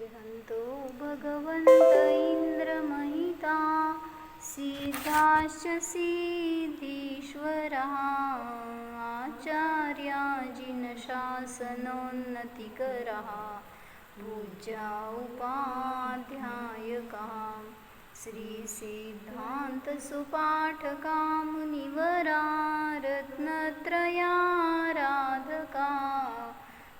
अर्हन्तो भगवन्त इन्द्रमहिता सिद्धाश्च सिद्धीश्वरः आचार्या जिनशासनोन्नतिकरः पूज्या उपाध्यायकाः श्रीसिद्धान्तसुपाठका मुनिवरा रत्नत्रयाराधका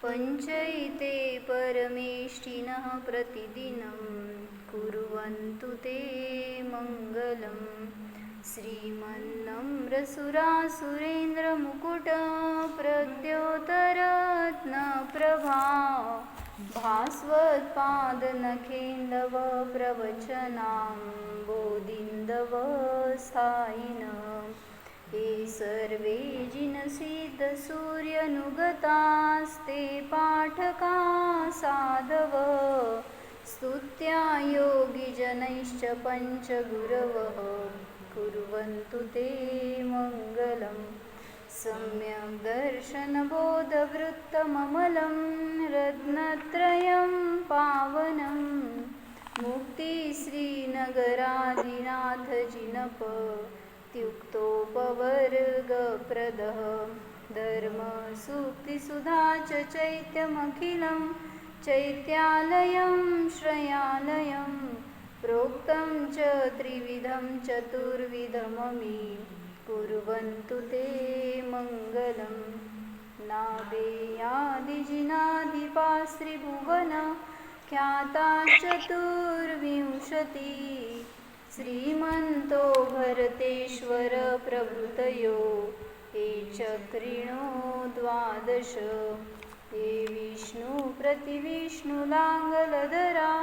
पञ्चैते परमेष्ठिनः प्रतिदिनं कुर्वन्तु ते मङ्गलम् श्रीमन्नं भास्वत्पादनखेन्दव प्रवचनां बोधिन्दव स्थायिनः हे सर्वे जिनसिद्धसूर्यनुगतास्ते पाठका साधव स्तुत्या योगिजनैश्च पञ्चगुरवः कुर्वन्तु ते मङ्गलम् सम्यक् दर्शनबोधवृत्तममलं रत्नत्रयं पावनं मुक्तिश्रीनगरादिनाथजिनपत्युक्तोपवर्गप्रदः धर्मसूक्तिसुधा च चैत्यमखिलं चैत्यालयं श्रयालयं प्रोक्तं च त्रिविधं चतुर्विधममि कुर्वन्तु ते मङ्गलम् नाभेयादिजिनाधिपास्त्रिभुवन ख्याता चतुर्विंशति श्रीमन्तो भरतेश्वर प्रभृतयो हे चक्रिणो द्वादश हे विष्णु प्रतिविष्णुलाङ्गलधरा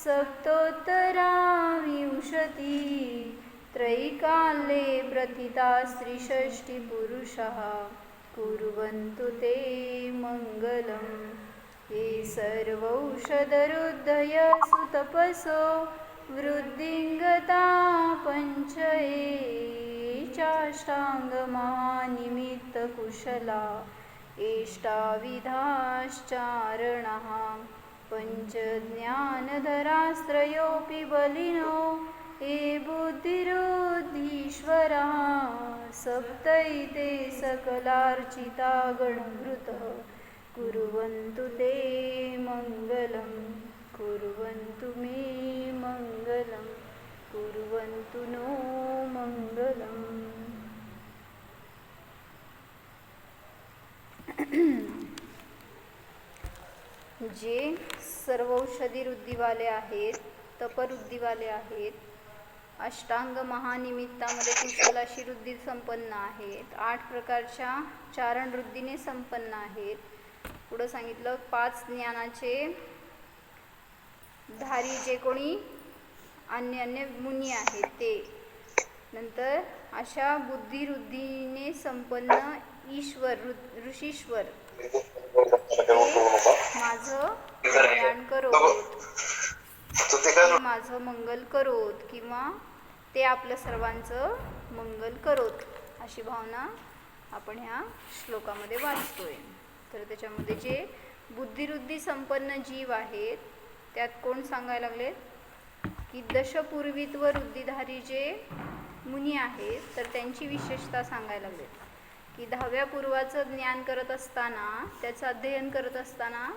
सप्तोत्तरा विंशति त्रैकाले प्रथितास्त्रिषष्टिपुरुषः कुर्वन्तु ते मङ्गलम् ये सर्वौषधरुद्धय सुतपसो वृद्धिङ्गता पञ्चये चाष्टाङ्गमहानिमित्तकुशला एष्टाविधाश्चारणः पञ्चज्ञानधरास्त्रयोऽपि बलिनो हे बुद्धिरुद्धीश्वरः सप्तैते सकलार्चिता गणभृतः कुर्वन्तु ते मङ्गलं कुर्वन्तु मे मङ्गलं कुर्वन्तु नो मङ्गलम् जे सर्वौषधी रुद्धीवाले आहेत, तपरुद्धीवाले आहेत, अष्टांग महानिमित्तामध्ये कुशल अशी रुद्धी संपन्न आहेत, 8 प्रकारच्या चारण रुद्धीने संपन्न आहेत. पुढं सांगितलं 5 ज्ञानाचे धारी जे कोणी अन्य अन्य मुनी आहेत ते. नंतर अशा बुद्धिरुद्धीने संपन्न ईश्वर ऋषीश्वर माझं कल्याण करोत, माझं मंगल करोत किंवा ते आपलं सर्वांचं मंगल करोत अशी भावना आपण ह्या श्लोकामध्ये वाचतोय. तर त्याच्यामध्ये जे बुद्धिरुद्धी संपन्न जीव आहेत त्यात कोण सांगायला लागले की दशपूर्वीत्व रुद्धीधारी जे मुनी आहेत तर त्यांची विशेषता सांगायला लागले की 10व्या पूर्वाचं ज्ञान करत असताना, त्याचं अध्ययन करत असताना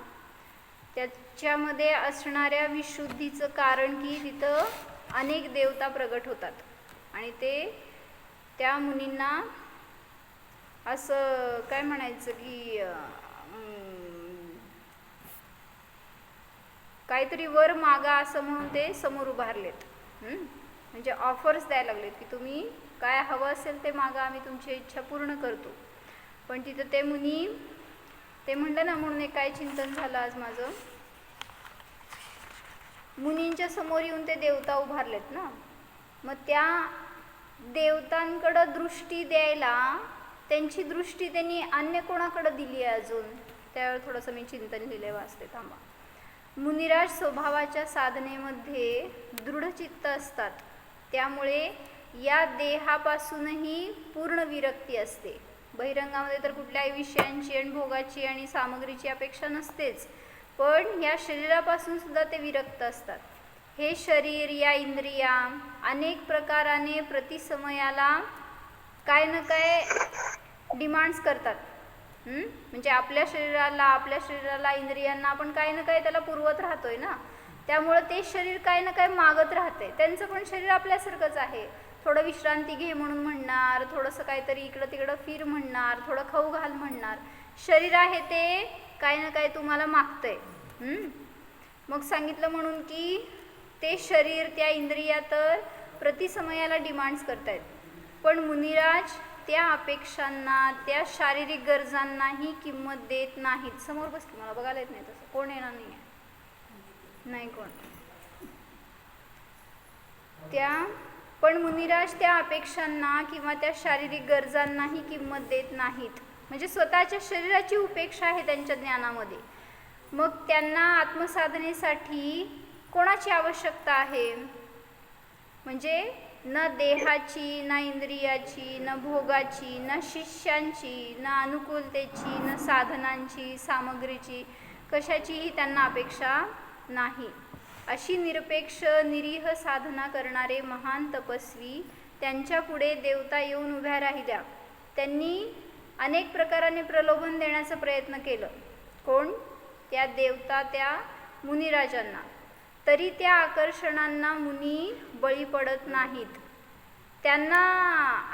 त्याच्यामध्ये असणाऱ्या विशुद्धीचं कारण की तिथं अनेक देवता प्रगट होतात आणि ते त्या मुनींना असं काय म्हणायचं की काहीतरी वर मागा असं म्हणून ते समोर उभारलेत. म्हणजे ऑफर्स द्यायला लागलेत की तुम्ही काय हवं असेल ते मागा, आम्ही तुमची इच्छा पूर्ण करतो. पण तिथं ते मुनी ते म्हणलं ना, म्हणून एक काय चिंतन झालं आज माझं, मुनींच्या समोर येऊन ते देवता उभारलेत ना, मग त्या देवतांकडं दृष्टी द्यायला त्यांची दृष्टी त्यांनी अन्य कोणाकडं दिली आहे अजून, त्यावर थोडंसं मी चिंतन लिहिले, वाचते थांबा. मुनिराज स्वभावाच्या साधनेमध्ये दृढचित्त असतात, त्यामुळे या देहापासूनही पूर्ण विरक्ती असते. बहिरंगामध्ये तर कुठल्याही विषयांची आणि भोगाची आणि सामग्रीची अपेक्षा नसतेच, पण या शरीरापासून सुद्धा ते विरक्त असतात. हे शरीर, या इंद्रिया अनेक प्रकाराने प्रतिसमयाला काय ना काय डिमांड्स करतात. म्हणजे आपल्या शरीराला इंद्रियांना आपण काय ना काय त्याला पुरवत राहतोय ना, त्यामुळे ते शरीर काय ना काय मागत राहते. त्यांचं पण शरीर आपल्यासारखंच आहे. थोडं विश्रांती घे म्हणून म्हणणार, थोडंसं काहीतरी इकडं तिकडं फिर म्हणणार, थोडं खाऊ घाल म्हणणार. शरीर आहे ते काय ना काय तुम्हाला मागतंय. मग सांगितलं म्हणून की ते शरीर, त्या इंद्रिया तर प्रतिसमयाला डिमांड्स करतायत, पण मुनिराज त्या अपेक्षांना, त्या शारीरिक गरजांनाही किंमत देत नाहीत. समोर बस की, मला बघायला येत नाही तसं. कोण येणार नाही आहे? नाही कोण. पण मुनिराज त्या अपेक्षांना किंवा त्या शारीरिक गरजांनाही किंमत देत नाहीत. म्हणजे स्वतःच्या शरीराची उपेक्षा आहे त्यांच्या ज्ञानामध्ये. मग त्यांना आत्मसाधनेसाठी कोणाची आवश्यकता आहे? म्हणजे न देहाची, न इंद्रियाची, न भोगाची, न शिष्यांची, न अनुकूलतेची, न साधनांची, सामग्रीची, कशाचीही त्यांना अपेक्षा नाही. अशी निरपेक्ष निरीह साधना करणारे महान तपस्वी, त्यांच्या पुढे देवता येऊन उभ्या राहिल्या. त्यांनी अनेक प्रकाराने प्रलोभन देण्याचा प्रयत्न केलं. कोण? त्या देवता, त्या मुनिराजांना. तरी त्या आकर्षणांना मुनी बळी पडत नाहीत. त्यांना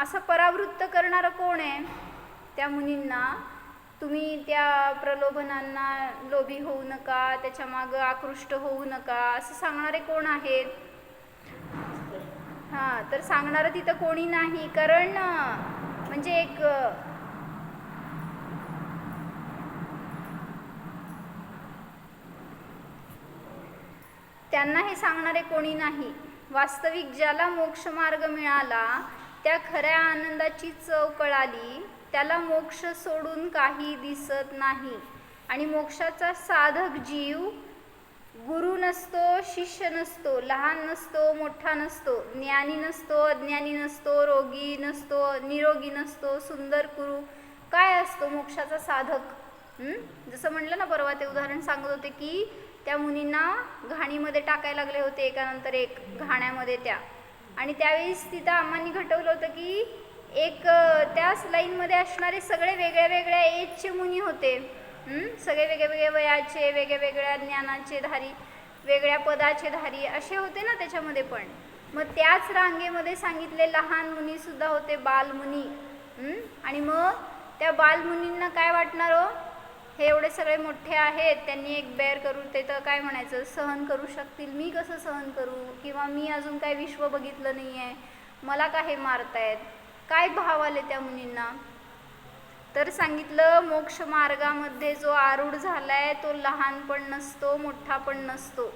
असं परावृत्त करणारं कोण आहे? त्या मुनींना तुम्ही त्या प्रलोभनांना लोभी होऊ नका, त्याच्या मागं आकृष्ट होऊ नका असं सांगणारे कोण आहेत? तर सांगणारं तिथं कोणी नाही. कारण म्हणजे एक त्यांना हे सांगणारे कोणी नाही. वास्तविक ज्याला मोक्षमार्ग मिळाला, त्या खऱ्या आनंदाची चव कळाली, त्याला मोक्ष सोडून काही दिसत नाही. आणि मोक्षाचा साधक जीव गुरु नसतो, शिष्य नसतो, लहान नसतो, मोठा नसतो, ज्ञानी नसतो, अज्ञानी नसतो, रोगी नसतो, निरोगी नसतो, सुंदर कुरु. काय असतो मोक्षाचा साधक? जसं म्हणलं ना परवा, ते उदाहरण सांगत होते की त्या मुनींना घाणीमध्ये टाकायला लागले होते, एकानंतर एक घाण्यामध्ये त्या. आणि त्यावेळेस तिथं आम्हांनी घटवलं होतं की एक त्याच लाईनमध्ये असणारे सगळे वेगळ्या वेगळ्या एजचे मुनी होते. सगळे वेगळ्या वयाचे, वेगळ्या ज्ञानाचे धारी, वेगळ्या पदाचे धारी असे होते ना त्याच्यामध्ये पण. मग त्याच रांगेमध्ये सांगितले लहान मुनीसुद्धा होते, बालमुनी. आणि मग त्या बालमुनींना काय वाटणार हो? हे एवढे सगळे मोठे आहेत, त्यांनी एक बेअर करू, ते तर काय म्हणायचं, सहन करू शकतील, मी कसं सहन करू? किंवा मी अजून काय विश्व बघितलं नाही आहे, मला का हे मारतायत? काय भाव आले त्या मुनींना? तर सांगितलं मोक्ष मार्गामध्ये जो आरूढ झालाय तो लहान पण नसतो, मोठा पण नसतो.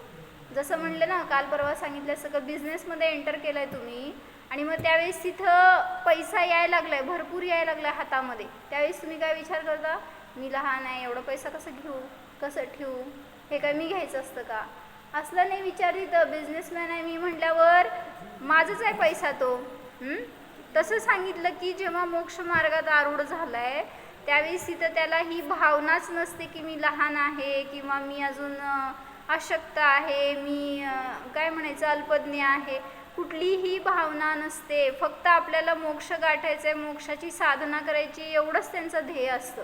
जसं म्हणलं ना, काल परवा सांगितलं, सगळं बिझनेसमध्ये एंटर केलंय तुम्ही, आणि मग त्यावेळेस तिथं पैसा यायला लागलाय, भरपूर यायला लागलाय हातामध्ये. त्यावेळेस तुम्ही काय विचार करता? मी लहान आहे, एवढं पैसा कसं घेऊ, कसं ठेवू, हे काय मी घ्यायचं असतं का? असलं नाही विचार. तिथं बिझनेसमॅन आहे मी म्हटल्यावर माझंच आहे पैसा तो. तसं सांगितलं की जेव्हा मोक्ष मार्गात आरूढ झालाय त्यावेळेस तिथं त्याला ही भावनाच नसते की मी लहान आहे किंवा मी अजून अशक्त आहे, मी काय म्हणायचं अल्पज्ञ आहे. कुठलीही भावना नसते. फक्त आपल्याला मोक्ष गाठायचं आहे, मोक्षाची साधना करायची, एवढंच त्यांचं ध्येय असतं.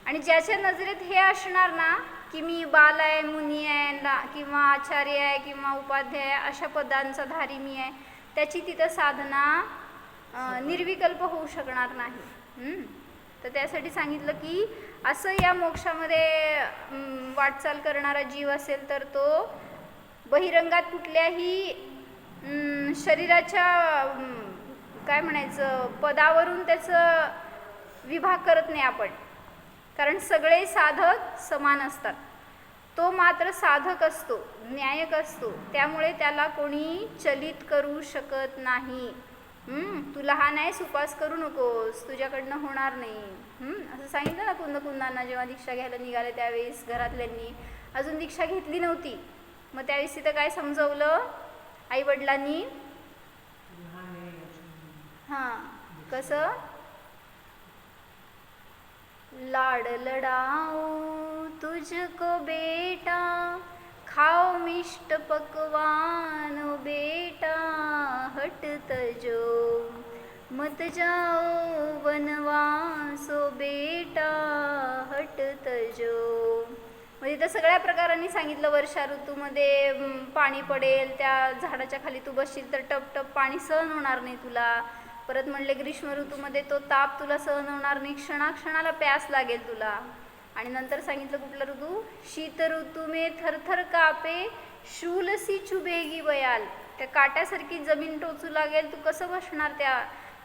आणि ज्याच्या नजरेत हे असणार ना की मी बाल आहे, मुनी आहे, किंवा आचार्य आहे किंवा उपाध्याय आहे, अशा पदांचा धारी मी आहे, त्याची तिथं साधना निर्विकल्प होऊ शकणार नाही. तर त्यासाठी सांगितलं की असं या मोक्षामध्ये वाटचाल करणारा जीव असेल तर तो बहिरंगात कुठल्याही शरीराच्या काय म्हणायचं पदावरून त्याचं विभाग करत नाही आपण, कारण सगळे साधक समान असतात. तो मात्र साधक असतो, न्यायक असतो, त्यामुळे त्याला कोणी चलित करू शकत नाही. तू लहान आहेस, उपास करू नकोस, तुझ्याकडनं होणार नाही, असं सांगितलं ना कुंदकुंदांना जेव्हा दीक्षा घ्यायला निघाले त्यावेळेस. घरातल्यांनी अजून दीक्षा घेतली नव्हती, मग त्यावेळेस तिथं काय समजवलं आईवडिलांनी? कसं? लाड लडाओ तुझको बेटा, खाओ मिष्ट पकवान बेटा, हट तजो मत जाओ वनवासो बेटा, हट तजो. म्हणजे तर सगळ्या प्रकारांनी सांगितलं. वर्षा ऋतूमध्ये पाणी पडेल, त्या झाडाच्या खाली तू बसशील तर टप टप पाणी सहन होणार नाही तुला. परत म्हणले ग्रीष्म ऋतूमध्ये तो ताप तुला सहन होणार नाही, क्षणाक्षणाला प्यास लागेल तुला. आणि नंतर सांगितलं कुठला ऋतू, शीत ऋतू में थरथर कापे, शूलसी चुभेगी बयाल. त्या काट्यासारखी जमीन टोचू लागेल, तू कसं बसणार त्या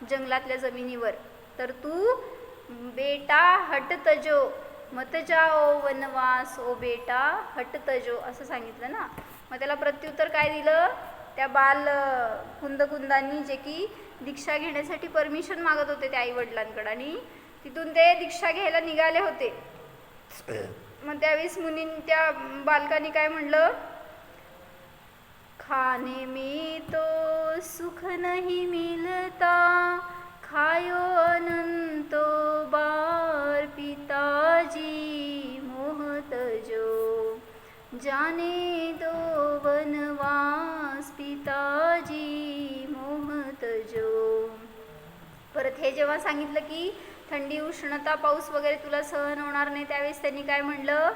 जंगलातल्या जमिनीवर. तर तू बेटा हट तजो मत जाओ वनवास ओ बेटा, हट तजो असं सांगितलं ना. मग त्याला प्रत्युत्तर काय दिलं, त्या कुंदांनी, जे की दीक्षा घेण्यासाठी परमिशन मागत होते त्या आईवडिलांकडे, आणि तिथून ते दीक्षा घ्यायला निघाले होते. मग त्यावेळेस त्या बालकांनी काय म्हणलं, खाने में तो सुख नहीं मिलता, खायो अनंतो बार पिताजी मोह तजो, जाने दो वनवास पिताजी मोह तजो. परत हे जेव्हा सांगितलं की थंडी उष्णता पाऊस वगैरे तुला सहन होणार नाही, त्यावेळेस त्यांनी काय म्हणलं,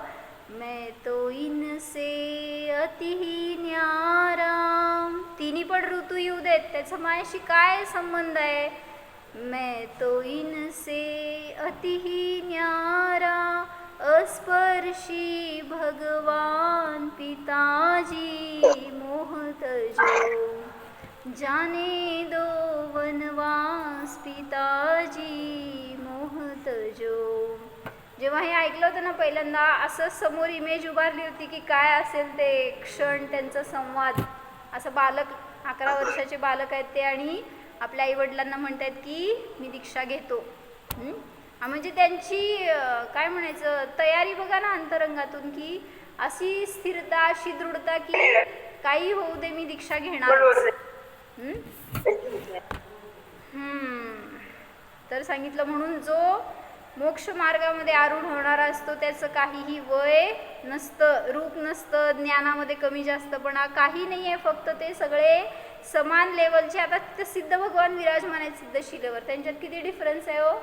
मैं तो इनसे अतिही न्यारा. तिन्ही पण ऋतू येऊ देत, त्याचा माझ्याशी काय संबंध आहे. मैं तो इनसे अतिही न्यारा, अस्पर्शी भगवान पिताजी मोह तजो, जाने दो वनवास पिताजी मोह तजो. जेव्हा हे ऐकलं होतं ना पहिल्यांदा, असं समोर इमेज उभारली होती की काय असेल ते क्षण, त्यांचा संवाद. असं बालक, 11 वर्षाचे बालक आहेत ते, आणि आपल्या आईवडिलांना म्हणतात की मी दीक्षा घेतो. म्हणजे त्यांची काय म्हणायचं तयारी बघा ना अंतरंगातून, की अशी स्थिरता, अशी दृढता की काही होऊ दे मी दीक्षा घेणार. तर सांगितलं, म्हणून जो मोक्ष मार्गामध्ये आरूढ होणारा असतो त्याचं काहीही वय नसतं, रूप नसतं, ज्ञानामध्ये कमी जास्तपणा काही नाही आहे, फक्त ते सगळे समान लेवलचे. आता तिथं सिद्ध भगवान विराजमान आहेत सिद्धशिलेवर, त्यांच्यात किती डिफरन्स आहे हो.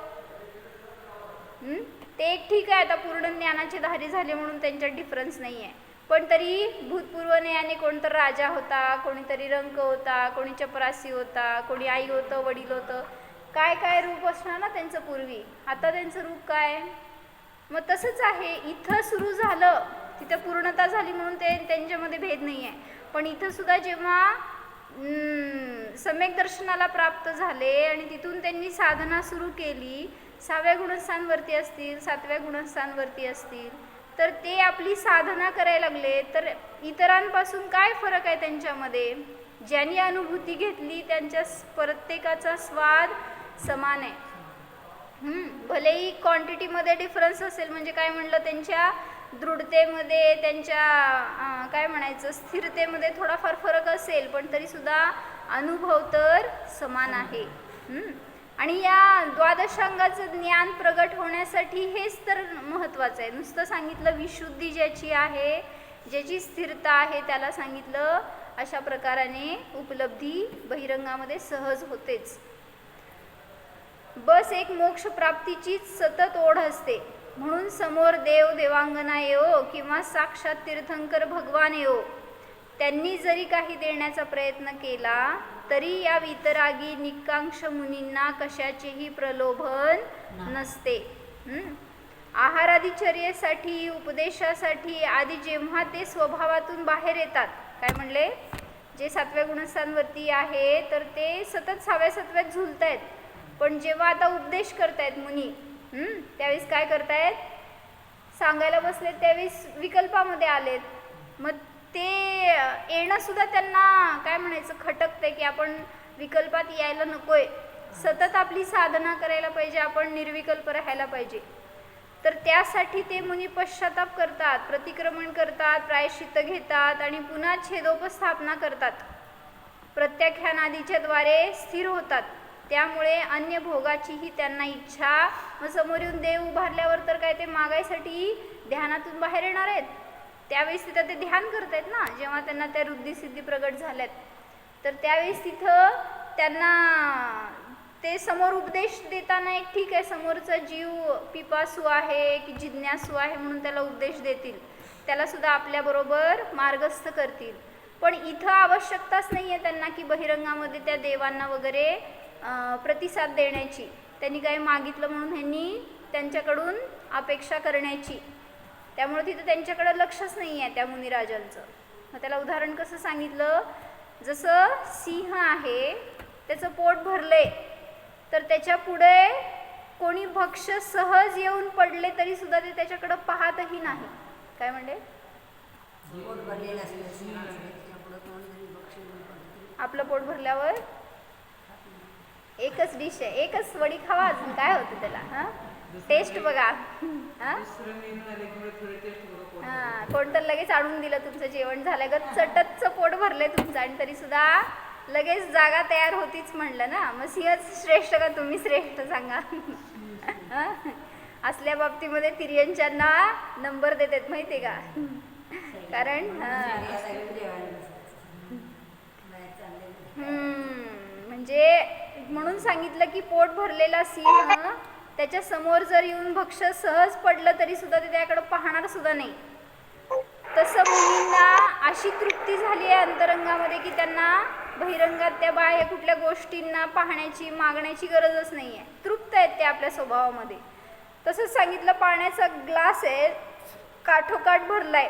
ते एक ठीक आहे, आता पूर्ण ज्ञानाचे धारी झाले म्हणून त्यांच्यात डिफरन्स नाही आहे, पण तरी भूतपूर्व नेयाने कोणतर राजा होता, कोणीतरी रंक होता, कोणी चपरासी होता, कोणी आई होतं, वडील होतं, काय काय रूप असणार ना त्यांचं पूर्वी. आता त्यांचं रूप काय. मग तसंच आहे, इथं सुरू झालं, तिथं पूर्णता झाली म्हणून ते त्यांच्यामध्ये भेद नाही आहे. पण इथं सुद्धा जेव्हा सम्यक दर्शनाला प्राप्त झाले आणि तिथून त्यांनी साधना सुरू केली, 6व्या गुणस्थानवरती असतील, 7व्या गुणस्थानवरती असतील, तर ते आपली साधना करायला लागले. तर इतरांपासून काय फरक आहे त्यांच्यामध्ये, ज्यांनी अनुभूती घेतली त्यांच्या प्रत्येकाचा स्वाद समान आहे. भलेही क्वांटिटीमध्ये डिफरन्स असेल, म्हणजे काय म्हणलं, त्यांच्या दृढतेमध्ये, त्यांच्या काय म्हणायचं स्थिरतेमध्ये थोडाफार फरक असेल, पण तरीसुद्धा अनुभव तर समान आहे. आणि या द्वादशांगाचं ज्ञान प्रगट होण्यासाठी हेच तर महत्त्वाचं आहे. नुसतं सांगितलं विशुद्धी ज्याची आहे, ज्याची स्थिरता आहे, त्याला सांगितलं अशा प्रकाराने उपलब्धी बहिरंगामध्ये सहज होतेच. बस एक मोक्ष प्राप्तीचीच सतत ओढ असते. म्हणून समोर देव देवांगना येवो किंवा साक्षात तीर्थंकर भगवान येवो, त्यांनी जरी काही देण्याचा प्रयत्न केला तरी या वितरागी निकांक्ष मुनींना कशाचेही प्रलोभन नसते. आहारादिचर्येसाठी, उपदेशासाठी आधी जेव्हा ते स्वभावातून बाहेर येतात, काय म्हणले, जे 7व्या गुणस्थानवरती आहे तर ते सतत 6व्या 7व्यात झुलत आहेत, पण जेव्हा आता उपदेश करतायत मुनी, त्यावेळेस काय करतायत, सांगायला बसलेत त्यावेळेस विकल्पामध्ये आलेत. मग ते येणं सुद्धा त्यांना काय म्हणायचं खटकते की आपण विकल्पात यायला नकोय, सतत आपली साधना करायला पाहिजे, आपण निर्विकल्प राहायला पाहिजे. तर त्यासाठी ते मुनी पश्चाताप करतात, प्रतिक्रमण करतात, प्रायश्चित्त घेतात आणि पुन्हा छेदोपस्थापना करतात, प्रत्याख्यानादीच्या द्वारे स्थिर होतात. त्यामुळे अन्य भोगाचीही त्यांना इच्छा, मग समोर येऊन देव उभारल्यावर तर काय ते मागायसाठी ध्यानातून बाहेर येणार आहेत, त्यावेळेस तिथं ते ध्यान करतायत ना, जेव्हा त्यांना त्या रुद्धिसिद्धी प्रगट झाल्यात, तर त्यावेळेस तिथं त्यांना ते समोर उपदेश देताना एक ठीक आहे, समोरचा जीव पिपासू आहे की जिज्ञासू आहे म्हणून त्याला उपदेश देतील, त्याला सुद्धा आपल्याबरोबर मार्गस्थ करतील. पण इथं आवश्यकताच नाही आहे त्यांना की बहिरंगामध्ये त्या देवांना वगैरे प्रतिसाद देण्याची, त्यांनी काही मागितलं म्हणून ह्यांनी त्यांच्याकडून अपेक्षा करण्याची. त्यामुळे तिथं त्यांच्याकडं लक्षच नाही आहे त्या मुनिराजांचं. मग त्याला उदाहरण कसं सांगितलं, जसं सिंह आहे, त्याचं पोट भरले, तर त्याच्या पुढे कोणी भक्ष सहज येऊन पडले तरी सुद्धा ते त्याच्याकडं पाहतही नाही. काय म्हणले, आपलं पोट भरल्यावर एकच डिश आहे, एकच वडी खावा, अजून काय होतं त्याला, हां टेस्ट बघा, हां कोण तर लगेच आणून दिलं तुमचं जेवण झालं ग, चटतचं पोट भरलंय तुमचं, आणि तरी सुद्धा लगेच जागा तयार होतीच म्हणलं ना. मग सिंहच श्रेष्ठ का तुम्ही श्रेष्ठ सांगा. असल्या बाबतीमध्ये तिर्यंच्यांना नंबर देतात माहिती का, कारण म्हणजे म्हणून सांगितलं की पोट भरलेला सिंह त्याच्या समोर जर येऊन भक्ष सहज पडलं तरी सुद्धा ते त्याकडे पाहणार सुद्धा नाही. तसं मुलींना अशी तृप्ती झाली आहे अंतरंगामध्ये की त्यांना बहिरंगात त्या बाह्य कुठल्या गोष्टींना पाहण्याची मागण्याची गरजच नाही आहे, तृप्त आहेत ते आपल्या स्वभावामध्ये. तसंच सांगितलं पाण्याचा ग्लास आहे, काठोकाठ भरलाय,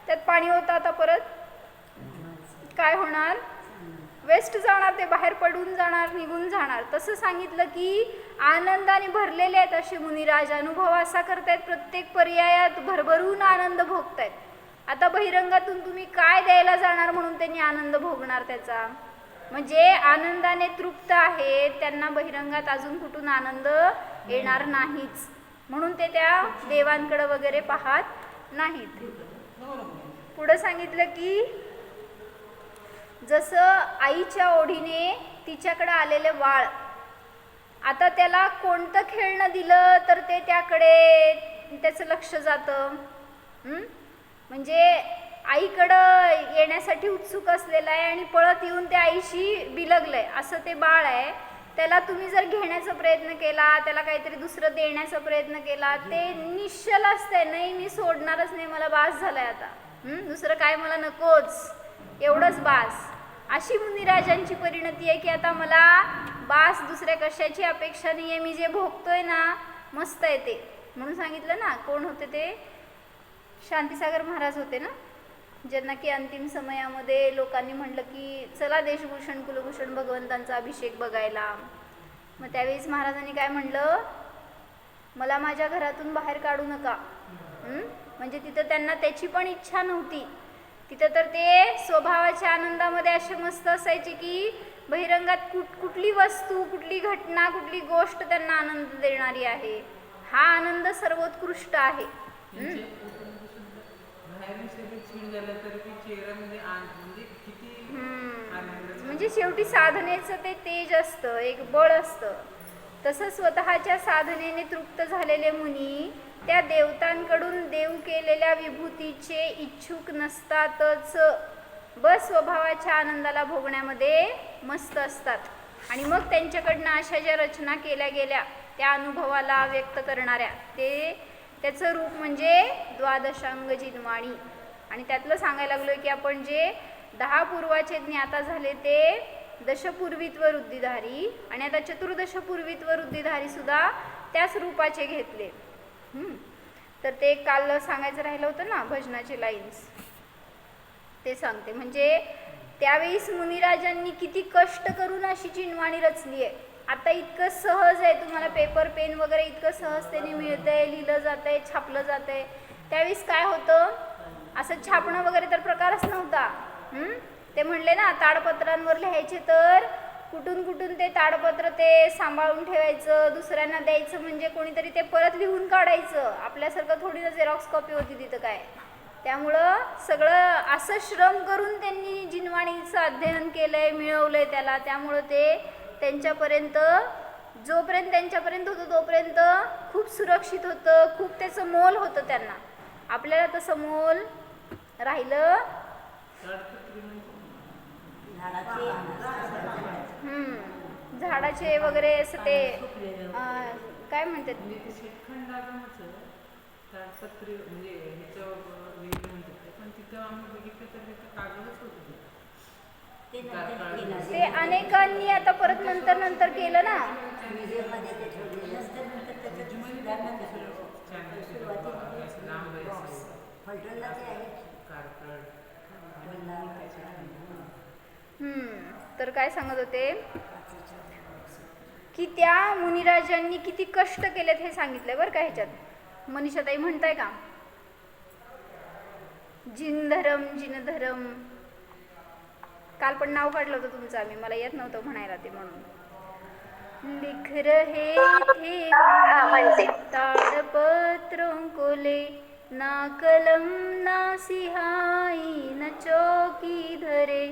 त्यात पाणी होतं, आता परत काय होणार, वेस्ट जाणार, ते बाहेर पडून जाणार, निघून जाणार. तसं सांगितलं की आनंदाने भरलेले आहेत असे मुनिराज, अनुभव असा करतायत, प्रत्येक पर्यायात भरभरून आनंद भोगतायत. आता बहिरंगातून तुम्ही काय द्यायला जाणार म्हणून त्यांनी आनंद भोगणार त्याचा, म्हणजे आनंदाने तृप्त आहे, त्यांना बहिरंगात अजून कुठून आनंद येणार नाहीच, म्हणून ते त्या देवांकडे वगैरे पाहत नाहीत. पुढं सांगितलं की जसं आईच्या ओढीने तिच्याकडे आलेले बाळ, आता त्याला कोणतं खेळणं दिलं तर ते त्याकडे त्याचं लक्ष जातं, म्हणजे आईकडं येण्यासाठी उत्सुक असलेलं आहे आणि पळत येऊन त्या आईशी बिलगलंय, असं ते बाळ आहे. त्याला तुम्ही जर घेण्याचा प्रयत्न केला, त्याला काहीतरी दुसरं देण्याचा प्रयत्न केला, ते निश्चल असतंय, नाही मी सोडणारच नाही, मला बास झालाय आता, दुसरं काय मला नकोच, एवढंच बास. अशी मुनिराजांची परिणती आहे की आता मला बास, दुसऱ्या कशाची अपेक्षा नाही आहे, मी जे भोगतोय ना मस्त आहे ते. म्हणून सांगितलं ना, कोण होते ते, शांतीसागर महाराज होते ना, ज्यांना की अंतिम समयामध्ये लोकांनी म्हटलं की चला देशभूषण कुलभूषण भगवंतांचा अभिषेक बघायला. मग त्यावेळेस महाराजांनी काय म्हणलं, मला माझ्या घरातून बाहेर काढू नका. म्हणजे तिथं त्यांना त्याची पण इच्छा नव्हती. तिथं तर ते स्वभावाच्या आनंदामध्ये असे मस्त असायचे की बहिरंगात कुठली वस्तू, कुठली घटना, कुठली गोष्ट त्यांना आनंद देणारी आहे, हा आनंद सर्वोत्कृष्ट आहे. म्हणजे शेवटी साधनेचं ते तेज असतं, एक बळ असतं. तसं स्वतःच्या साधनेने तृप्त झालेले मुनी त्या देवतांकडून देव केलेल्या विभूतीचे इच्छुक नसतातच, बस स्वभावाच्या आनंदाला भोगण्यामध्ये मस्त असतात. आणि मग त्यांच्याकडनं अशा ज्या रचना केल्या गेल्या त्या अनुभवाला व्यक्त करणाऱ्या, त्याचं रूप म्हणजे द्वादशांग जिनवाणी. आणि त्यातलं सांगायला लागलोय की आपण जे 10 पूर्वाचे ज्ञाता झाले ते दशपूर्वीत्व वृद्धिधारी, आणि आता चतुर्दश पूर्वीत्व वृद्धिधारी सुद्धा त्याच रूपाचे घेतले. तर ते काल सांगायचं राहिलं होतं ना, भजनाचे लाईन्स, ते सांगते. म्हणजे त्यावेळेस मुनिराजांनी किती कष्ट करून अशी चिनवाणी रचली आहे. आता इतकं सहज आहे, तुम्हाला पेपर पेन वगैरे इतकं सहजतेने मिळतंय, लिहिलं जातंय, छापलं जातंय. त्यावेळेस काय होतं, असं छापणं वगैरे तर प्रकारच नव्हता. ते म्हणले ना, ताडपत्रांवर लिहायचे, तर कुठून कुठून ते ताडपत्र ते सांभाळून ठेवायचं, दुसऱ्यांना द्यायचं, म्हणजे कोणीतरी ते परत लिहून काढायचं. आपल्यासारखं थोडी ना झेरॉक्स कॉपी होती तिथं काय. त्यामुळं सगळं असं श्रम करून त्यांनी जिनवाणीचं अध्ययन केलंय, मिळवलंय त्याला. त्यामुळं ते त्यांच्यापर्यंत, जोपर्यंत त्यांच्यापर्यंत होतं तोपर्यंत खूप सुरक्षित होतं, खूप त्याचं मोल होतं त्यांना. आपल्याला तसं मोल राहिलं झाडाचे वगैरे असं ते काय म्हणतात ते अनेकांनी आता परत नंतर केलं ना. तर काय सांगत होते की त्या मुनिराजांनी किती कष्ट केलेत हे सांगितलंय बरं का ह्याच्यात. मनीषाताई म्हणताय का? जिनधरम जिनधरम, काल पण नाव काढलं होतं तुमचं आम्ही, मला येत नव्हतं म्हणायला ते म्हणून. लिख रहे थे ताड़पत्रों को ले, ना कलम ना सिहाई न चौकी धरे,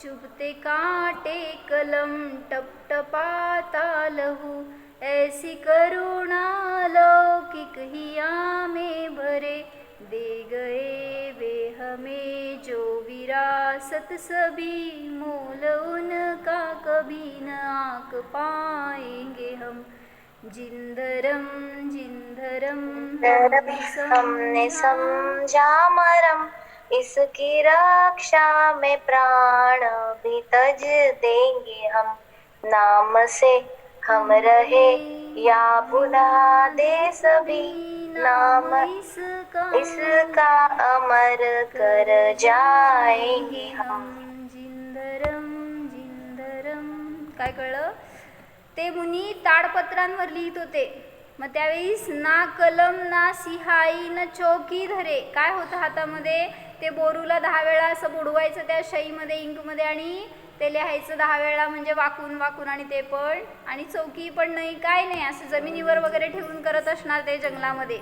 चुभते कांटे कलम टपटपाता लहू, ऐसी करुणा लौकिक हिया में भरे, दे गए वे हमें जो विरासत सभी, मोल उनका कभी न आंक पाएंगे हम, जिंदरम जिंदरम हमने समझा मरम, इसकी रक्षा में प्राण भी तज देंगे हम, नाम से हम रहे या भुला दे सभी, नाम इसका अमर कर जाएंगे हम. जिंदरम जिंदरम. काय कळलं? ते मुनी ताडपत्रांवर लिहित होते. मग त्यावेळीस ना कलम ना सिहाई न चौकी धरे, काय होतं हातामध्ये? ते बोरूला 10 वेळा असं बुडवायचं त्या शाईमध्ये, इंकमध्ये, आणि ते लिहायचं 10 वेळा, म्हणजे वाकून वाकून, आणि ते पण, आणि चौकी पण नाही, काय नाही, असं जमिनीवर वगैरे ठेवून करत असणार ते जंगलामध्ये.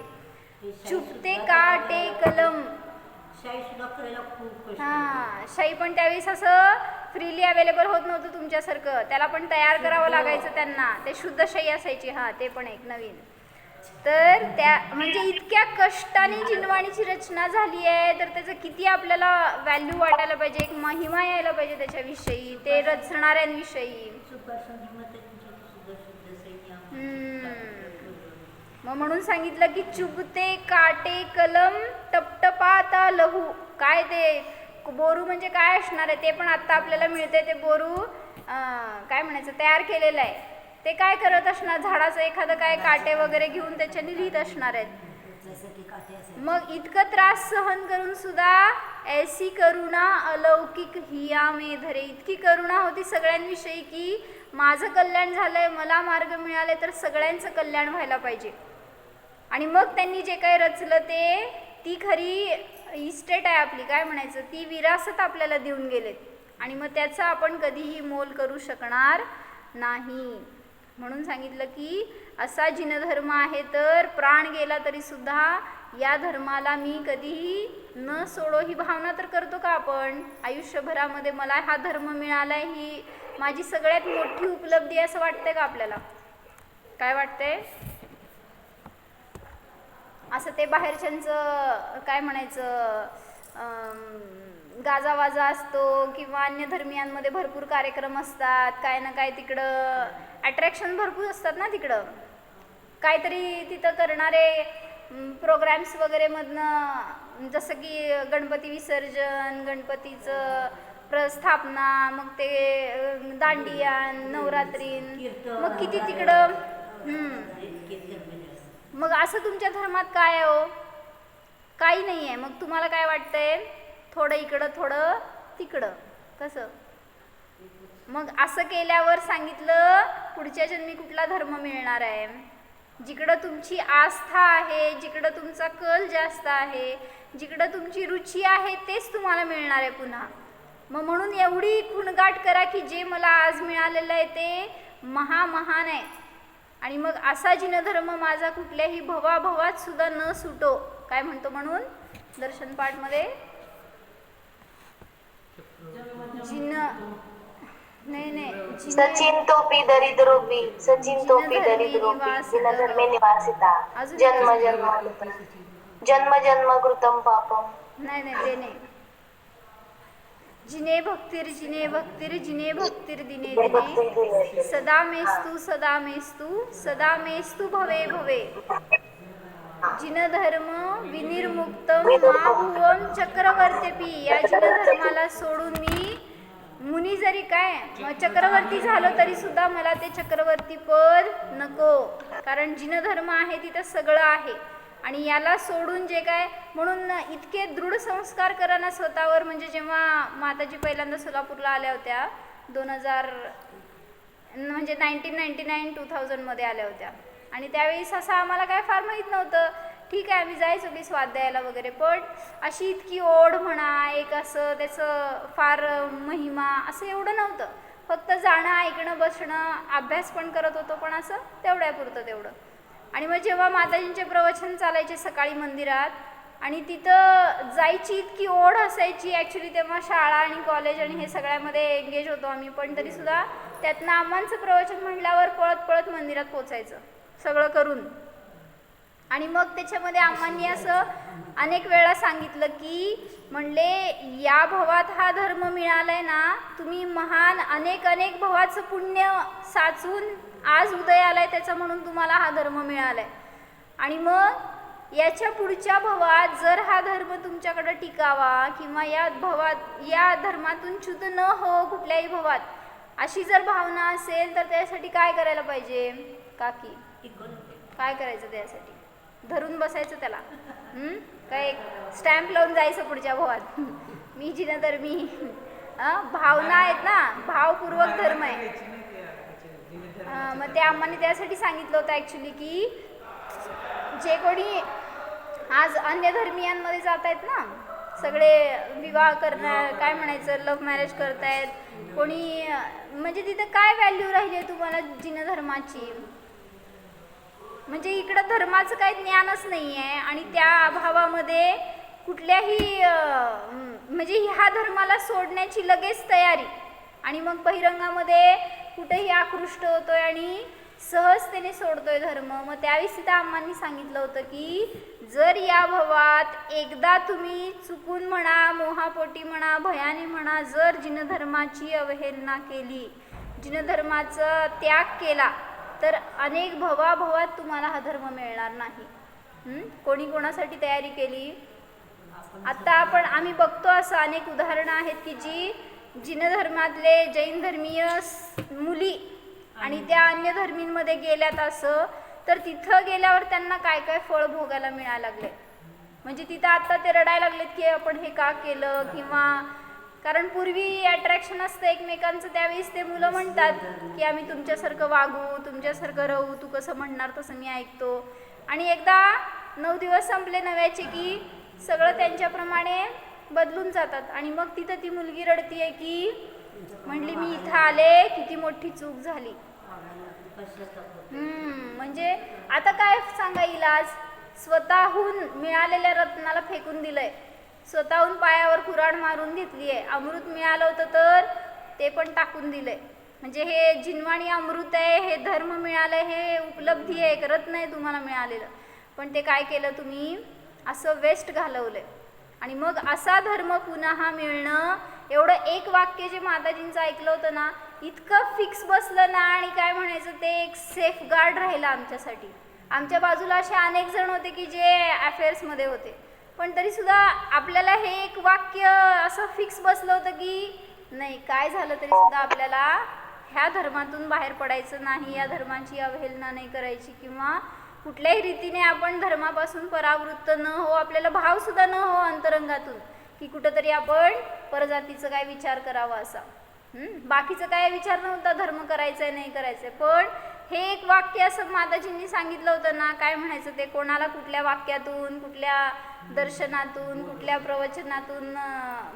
चुपते काटे कलम. शाई पण त्यावेळेस असं फ्रीली अवेलेबल होत नव्हतं तुमच्यासारखं, त्याला पण तयार करावं लागायचं त्यांना. ते शुद्ध शाई असायची. ते पण एक नवीन. तर त्या म्हणजे इतक्या कष्टाने जिनवाणीची रचना झाली आहे, तर त्याचं किती आपल्याला व्हॅल्यू वाटायला पाहिजे, एक महिमा यायला पाहिजे त्याच्याविषयी, ते रचणाऱ्यांविषयी. मग म्हणून सांगितलं की चुभते काटे कलम टपटपाता लहू. काय ते बोरू म्हणजे काय असणार आहे ते पण आता आपल्याला मिळते. ते बोरू काय म्हणायचं तयार केलेलं आहे. ते काय करत असणार, झाडाचं एखादं काय काटे वगैरे घेऊन त्याच्याने लिहित असणार आहेत. मग इतकं त्रास सहन करून सुद्धा ऐसी करुणा अलौकिक हिया में धरे, इतकी करुणा होती सगळ्यांविषयी की माझं कल्याण झालंय, मला मार्ग मिळाले, तर सगळ्यांचं कल्याण व्हायला पाहिजे. आणि मग त्यांनी जे काही रचलं ते, ती खरी इस्टेट आहे आपली, काय म्हणायचं, ती विरासत आपल्याला देऊन गेलेत. आणि मग त्याचं आपण कधीही मोल करू शकणार नाही. म्हणून सांगितलं की असा जिनधर्म आहे, तर प्राण गेला तरी सुद्धा या धर्माला मी कधीही न सोडो, ही भावना तर करतो का आपण आयुष्यभरामध्ये? मला हा धर्म मिळाला, ही माझी सगळ्यात मोठी उपलब्धी आहे, असं वाटतंय का आपल्याला? काय वाटतंय? असं ते बाहेरच्यांचं काय म्हणायचं गाजावाजा असतो, किंवा अन्य धर्मियांमध्ये भरपूर कार्यक्रम असतात, काय ना काय तिकडं अट्रॅक्शन भरपूर असतात ना तिकडं, काहीतरी तिथं करणारे प्रोग्रॅम्स वगैरे मधनं, जसं की गणपती विसर्जन, गणपतीचं प्रस्थापना, मग ते दांडिया, नवरात्रीन, मग किती तिकडं. मग असं तुमच्या धर्मात काय आहे हो? काही नाही आहे. मग तुम्हाला काय वाटतंय? थोडं इकडं थोडं तिकडं, कसं? मग असं केल्यावर सांगितलं पुढच्या जन्मी कुठला धर्म मिळणार आहे? जिकडं तुमची आस्था आहे, जिकडं तुमचा कल जास्त आहे, जिकडं तुमची रुची आहे, तेच तुम्हाला मिळणार आहे पुन्हा. मग म्हणून एवढी खुणगाट करा की जे मला आज मिळालेलं आहे ते महान आहे. आणि मग असा जिनधर्म माझा कुठल्याही भवाभवात सुद्धा न सुटो, काय म्हणतो म्हणून दर्शन पाठमध्ये, जिन नाही सचिन तोपी दरिद्रो भी, सचिन तोपी दरिद्रो भी, जिनधर्मे निवासिता, जन्म जन्म जन्म जन्म कृतं पापम. नाही नाही ते नाही. जिने भक्तीर जिने भक्तीर जिने भक्तीर दिने दिने सदा मेस्तू सदा मेस्तू सदा मेस्तू भवे भवे जिन धर्म विनिर्मुक्त महाभुवन चक्रवर्तीपी. या जिन धर्माला सोडून मी मुनी जरी काय चक्रवर्ती झालो तरी सुद्धा मला ते चक्रवर्ती पद नको, कारण जिन धर्म आहे तिथं सगळं आहे. आणि याला सोडून जे काय, म्हणून इतके दृढ संस्कार करा ना स्वतःवर. म्हणजे जेव्हा माताजी पहिल्यांदा सोलापूरला आल्या होत्या 2000 म्हणजे 1999-2000 आल्या होत्या, आणि त्यावेळेस असं आम्हाला काय फार माहीत नव्हतं. ठीक आहे आम्ही जायचो की स्वाध्यायाला वगैरे, पण अशी इतकी ओढ म्हणा, एक असं त्याचं फार महिमा असं एवढं नव्हतं. फक्त जाणं, ऐकणं, बसणं, अभ्यास पण करत होतो, पण असं तेवढ्यापुरतं तेवढं. आणि मग जेव्हा माताजींचे प्रवचन चालायचे सकाळी मंदिरात, आणि तिथं जायची इतकी ओढ असायची. ॲक्च्युली तेव्हा शाळा आणि कॉलेज आणि हे सगळ्यामध्ये एंगेज होतो आम्ही, पण तरीसुद्धा त्यातनं आम्हांचं प्रवचन म्हटल्यावर पळत पळत मंदिरात पोचायचं सगळं करून. आणि मग त्याच्यामध्ये आम्हांनी असं अनेक वेळा सांगितलं की म्हणले या भवात हा धर्म मिळालाय ना, तुम्ही महान अनेक अनेक भवाचं पुण्य साचून आज उदय आलाय त्याचा, म्हणून तुम्हाला हा धर्म मिळालाय. आणि मग याच्या पुढच्या भवात जर हा धर्म तुमच्याकडे टिकावा किंवा या धर्मातून च्युत न हो कुठल्याही भवात, अशी जर भावना असेल तर त्यासाठी काय करायला पाहिजे काकी? काय करायचं त्यासाठी? धरून बसायचं त्याला, काय स्टॅम्प लावून जायचं पुढच्या भवात. मी जिना तर मी भावना आहेत ना, भावपूर्वक धर्म आहे. मग ते आम्हाला त्यासाठी सांगितलं होतं ॲक्च्युली की जे कोणी आज अन्य धर्मीयांमध्ये जात आहेत ना, सगळे विवाह करणार, काय म्हणायचं, लव्ह मॅरेज करतायत कोणी, म्हणजे तिथं काय व्हॅल्यू राहिली आहे तुम्हाला जिन धर्माची? म्हणजे इकडं धर्माचं काही ज्ञानच नाही आहे, आणि त्या अभावामध्ये कुठल्याही म्हणजे ह्या धर्माला सोडण्याची लगेच तयारी, आणि मग बहिरंगामध्ये कुठेही आकृष्ट होतोय आणि सहजतेने सोडतोय धर्म. मग त्यावेळेस तिथं आम्हांनी सांगितलं होतं की जर या भवात एकदा तुम्ही चुकून म्हणा, मोहापोटी म्हणा, भयाने म्हणा, जर जिनधर्माची अवहेलना केली, जिनधर्माचा त्याग केला, तर अनेक भवाभवात तुम्हाला हा धर्म मिळणार नाही. कोणी कोणासाठी तयारी केली? आता आम्ही बघतो असं अनेक उदाहरणं आहेत की जी जिनधर्मातले जैन धर्मीय मुली आणि त्या अन्य धर्मींमध्ये गेल्यात असं, तर तिथं गेल्यावर त्यांना काय काय फळ भोगायला मिळायला लागले. म्हणजे तिथं आता ते रडायला लागलेत की आपण हे का केलं, किंवा कारण पूर्वी अट्रॅक्शन असतं एकमेकांचं, त्यावेळेस ते मुलं म्हणतात की आम्ही तुमच्यासारखं वागू, तुमच्यासारखं राहू, तू कसं म्हणणार तसं मी ऐकतो. आणि एकदा 9 दिवस संपले नव्याचे की सगळं त्यांच्याप्रमाणे बदलून जातात. आणि मग तिथं ती मुलगी रडतीये की म्हणली मी इथं आले, किती मोठी चूक झाली. म्हणजे आता काय सांगा इलाज? स्वतःहून मिळालेल्या रत्नाला फेकून दिलंय, स्वतःहून पायावर कुऱ्हाड मारून घेतली आहे. अमृत मिळालं होतं तर ते पण टाकून दिलंय. म्हणजे हे जिनवाणी अमृत आहे, हे धर्म मिळालं, हे उपलब्धी आहे, एक रत्न आहे तुम्हाला मिळालेलं, पण ते काय केलं तुम्ही? असं वेस्ट घालवलंय. आणि मग असा धर्म पुन्हा मिळणं, एवढं एक वाक्य जे माताजींचं ऐकलं होतं ना, इतकं फिक्स बसलं ना, आणि काय म्हणायचं ते एक सेफ गार्ड राहिलं आमच्यासाठी. आमच्या बाजूला असे अनेक जण होते की जे अफेअर्समध्ये होते, पण तरीसुद्धा आपल्याला हे एक वाक्य असं फिक्स बसलं होतं की नाही, काय झालं तरीसुद्धा आपल्याला ह्या धर्मातून बाहेर पडायचं नाही, या धर्माची अवहेलना नाही करायची, किंवा कुठल्याही रीतीने आपण धर्मापासून परावृत्त न हो, आपल्याला भावसुद्धा न हो अंतरंगातून की कुठंतरी आपण परजातीचं काय विचार करावा असा. बाकीचं काय विचार नव्हता, धर्म करायचा आहे नाही करायचं आहे. पण हे एक वाक्य असं माताजींनी सांगितलं होतं ना, काय म्हणायचं ते, कोणाला कुठल्या वाक्यातून, कुठल्या दर्शनातून, कुठल्या प्रवचनातून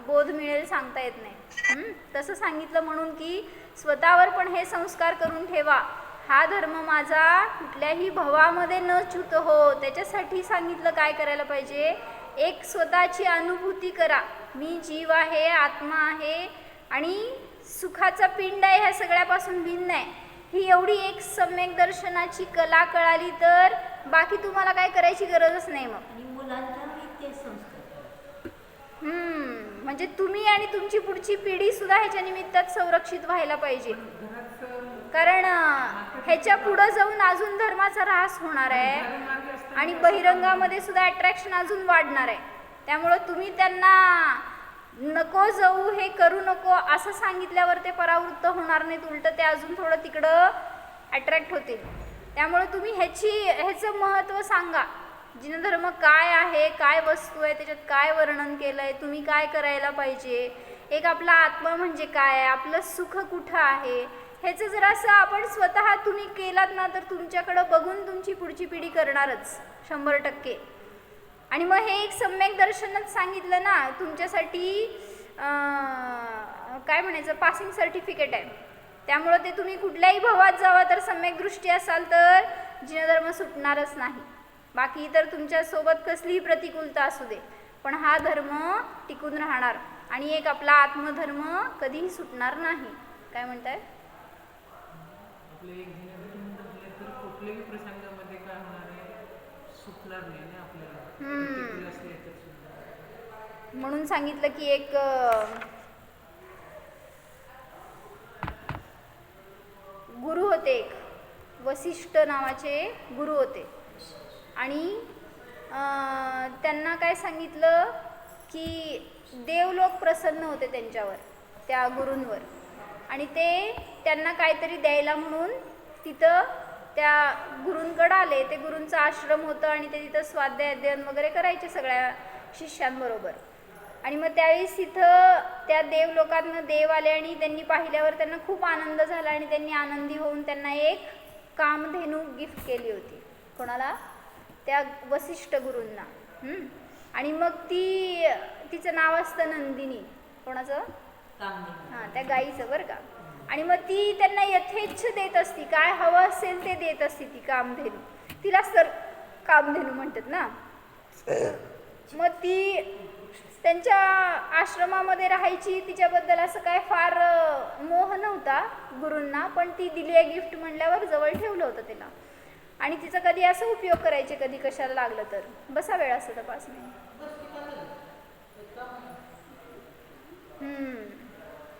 बोध मिळेल सांगता येत नाही. तसं सांगितलं म्हणून की स्वतःवर पण हे संस्कार करून ठेवा, हा धर्म माझा कुठल्याही भवामध्ये न च्युत हो. त्याच्यासाठी सांगितलं काय करायला पाहिजे, एक स्वतःची अनुभूती करा, मी जीव आहे, आत्मा आहे आणि सुखाचा पिंड आहे, ह्या सगळ्यापासून भिन्न आहे. ही एवढी एक सम्यक दर्शनाची कला कळाली तर बाकी तुम्हाला काय करायची गरजच नाही. मग मुलांच्यावर तेच संस्कार. म्हणजे तुम्ही आणि तुमची पुढची पिढी सुद्धा ह्याच्या निमित्तात संरक्षित व्हायला पाहिजे. कारण ह्याच्या पुढे जाऊन अजून धर्माचा ऱ्हास होणार आहे आणि बहिरंगामध्ये सुद्धा अट्रॅक्शन अजून वाढणार आहे. त्यामुळं तुम्ही त्यांना नको जाऊ, हे करू नको असं सांगितल्यावर ते परावृत्त होणार नाहीत, उलटं ते अजून थोडं तिकडं अट्रॅक्ट होतील. त्यामुळे तुम्ही ह्याचं महत्त्व सांगा. जिनधर्म काय आहे, काय वस्तू आहे, त्याच्यात काय वर्णन केलं आहे, तुम्ही काय करायला पाहिजे, एक आपला आत्मा म्हणजे काय आहे, आपलं सुख कुठं आहे, ह्याचं जरासं आपण स्वतः तुम्ही केलात ना तर तुमच्याकडं बघून तुमची पुढची पिढी करणारच 100%. आणि मग हे एक सम्यक दर्शनच सांगितलं ना तुमच्यासाठी, काय म्हणायचं, पासिंग सर्टिफिकेट आहे. त्यामुळं ते तुम्ही कुठल्याही भवात जावा तर सम्यक दृष्टी असाल तर जिनधर्म सुटणारच नाही. बाकी इतर तुमच्यासोबत कसलीही प्रतिकूलता असू दे, पण हा धर्म टिकून राहणार आणि एक आपला आत्मधर्म कधीही सुटणार नाही. काय म्हणताय? आपले एक जिनेंद्र म्हटले तर कुठल्याही प्रसंगामध्ये काय होणार आहे, सुटणार नाही ना आपल्याला. प्रतिकूल असले तर सुद्धा. म्हणून सांगितलं की एक गुरु होते, एक वसिष्ठ नावाचे गुरु होते आणि त्यांना काय सांगितलं की देवलोक प्रसन्न होते त्यांच्यावर, त्या गुरूंवर, आणि ते त्यांना काहीतरी द्यायला म्हणून तिथं त्या गुरूंकडं आले. ते गुरूंचं आश्रम होतं आणि ते तिथं स्वाध्याय अध्ययन वगैरे करायचे सगळ्या शिष्यांबरोबर. आणि मग त्यावेळेस तिथं त्या देवलोकातनं देव आले आणि त्यांनी पाहिल्यावर त्यांना खूप आनंद झाला आणि त्यांनी आनंदी होऊन त्यांना एक कामधेनू गिफ्ट केली होती. कोणाला? त्या वसिष्ठ गुरूंना. आणि मग तिचं नाव असतं नंदिनी. कोणाचं? हां, त्या गाईचं बरं का. आणि मग ती त्यांना यथेच्छ देत असती, काय हवं असेल ते देत असती ती कामधेनू. तिला कामधेनू म्हणतात ना. मग ती त्यांच्या आश्रमामध्ये राहायची, तिच्याबद्दल असं काय फार मोह नव्हता गुरूंना, पण ती दिली आहे गिफ्ट म्हणल्यावर जवळ ठेवलं होतं तिला. आणि तिचा कधी असा उपयोग करायचे, कधी कशाला लागलं तर. बसा वेळ असं तपास नाही.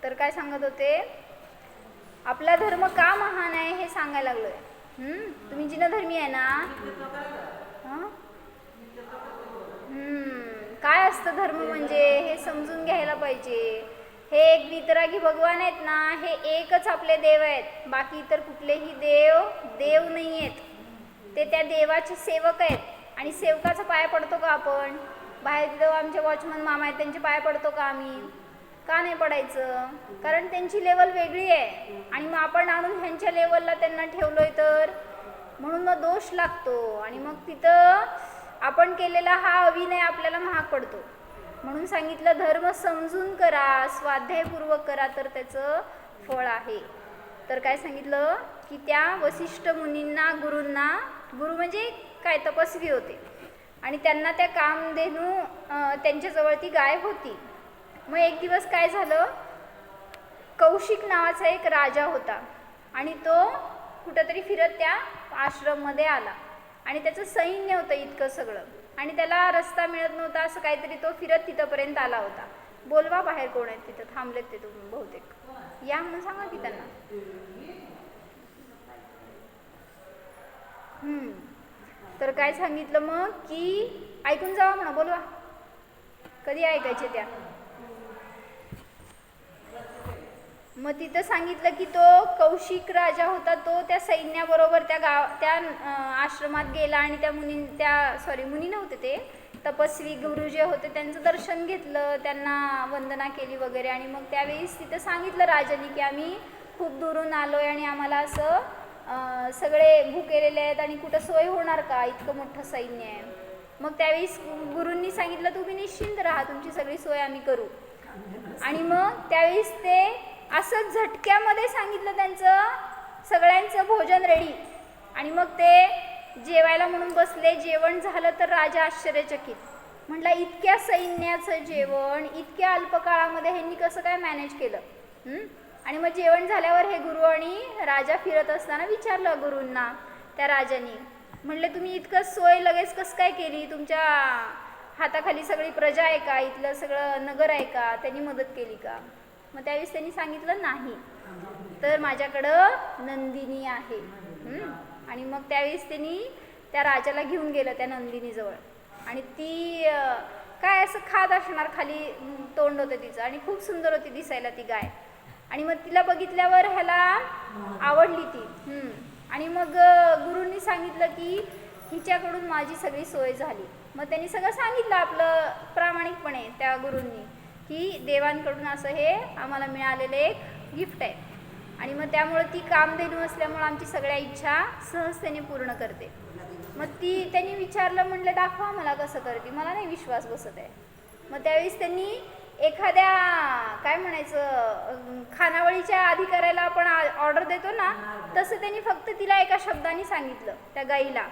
तर काय सांगत होते, आपला धर्म का महान आहे हे सांगायला लागलोय. तुम्ही जिनधर्मी आहे ना. काय असतं धर्म म्हणजे हे समजून घ्यायला पाहिजे. हे एक वितरागी भगवान आहेत ना, हे एकच आपले देव आहेत. बाकी इतर कुठलेही देव नाही आहेत. ते त्या देवाचे सेवक आहेत. आणि सेवकाचा पाया पडतो का आपण? बाहेर तिथं आमचे वॉचमन मामा आहेत, त्यांचे पाया पडतो का आम्ही? का नाही पडायचं? कारण त्यांची लेवल वेगळी आहे आणि मग आपण आणून ह्यांच्या लेवलला त्यांना ठेवलोय तर म्हणून मग दोष लागतो. आणि मग तिथं आपण केलेला हा अविनय आपल्याला महाग पडतो. म्हणून सांगितलं धर्म समजून करा, स्वाध्यायपूर्वक करा तर त्याचं फळ आहे. तर काय सांगितलं की त्या वसिष्ठ मुनींना, गुरूंना, गुरु म्हणजे काय, तपस्वी होते, आणि त्यांना त्या कामधेनू त्यांच्याजवळ ती गाय होती. मग एक दिवस काय झालं, कौशिक नावाचा एक राजा होता आणि तो कुठंतरी फिरत त्या आश्रममध्ये आला आणि त्याचं सैन्य होतं इतकं सगळं, आणि त्याला रस्ता मिळत नव्हता, असं काहीतरी तो फिरत तिथंपर्यंत आला होता. बोलवा बाहेर कोण आहेत तिथं, थांबलेत ते तुम्ही बहुतेक, या म्हणून सांगा की त्यांना. तर काय सांगितलं मग की ऐकून जावा म्हणा, बोलवा. कधी ऐकायचे त्या? मग तिथं सांगितलं की तो कौशिक राजा होता, तो त्या सैन्याबरोबर त्या आश्रमात गेला आणि त्या मुनी नव्हते, ते तपस्वी गुरु जे होते त्यांचं दर्शन घेतलं, त्यांना वंदना केली वगैरे. आणि मग त्यावेळेस तिथं सांगितलं राजाने की आम्ही खूप दुरून आलोय आणि आम्हाला असं सगळे भुकेलेले आहेत आणि कुठं सोय होणार का, इतकं मोठं सैन्य आहे. मग त्यावेळेस गुरूंनी सांगितलं तुम्ही निश्चिंत राहा, तुमची सगळी सोय आम्ही करू. आणि मग त्यावेळेस ते असं झटक्यामध्ये सांगितलं त्यांचं सगळ्यांचं भोजन रेडी. आणि मग ते जेवायला म्हणून बसले. जेवण झालं तर राजा आश्चर्यचकित, म्हटलं इतक्या सैन्याचं जेवण इतक्या अल्प काळामध्ये ह्यांनी कसं काय मॅनेज केलं. आणि मग जेवण झाल्यावर हे गुरु आणि राजा फिरत असताना विचारलं गुरूंना, त्या राजाने म्हणले तुम्ही इतकं सोय लगेच कसं काय केली, तुमच्या हाताखाली सगळी प्रजा आहे का, इथलं सगळं नगर आहे का, त्यांनी मदत केली का. मग त्यावेळेस त्यांनी सांगितलं नाही, तर माझ्याकडं नंदिनी आहे. आणि मग त्यावेळेस त्यांनी त्या राजाला घेऊन गेलं त्या नंदिनीजवळ, आणि ती काय असं खात असणार, खाली तोंड होतं तिचं, आणि खूप सुंदर होती दिसायला ती गाय. आणि मग तिला बघितल्यावर ह्याला आवडली ती. आणि मग गुरूंनी सांगितलं की हिच्याकडून माझी सगळी सोय झाली. मग त्यांनी सगळं सांगितलं आपलं प्रामाणिकपणे त्या गुरूंनी, की देवांकडून असं हे आम्हाला मिळालेलं एक गिफ्ट आहे, आणि मग त्यामुळे ती कामधेनू असल्यामुळं आमची सगळ्या इच्छा सहजतेने पूर्ण करते. मग त्यांनी विचारलं, म्हणलं दाखवा मला कसं करते, मला नाही विश्वास बसत आहे. मग त्यावेळेस त्यांनी एखाद्या काय म्हणायचं खानावळीच्या अधिकाऱ्याला आपण ऑर्डर देतो ना, तसं त्यांनी फक्त तिला एका शब्दाने सांगितलं त्या गाईला,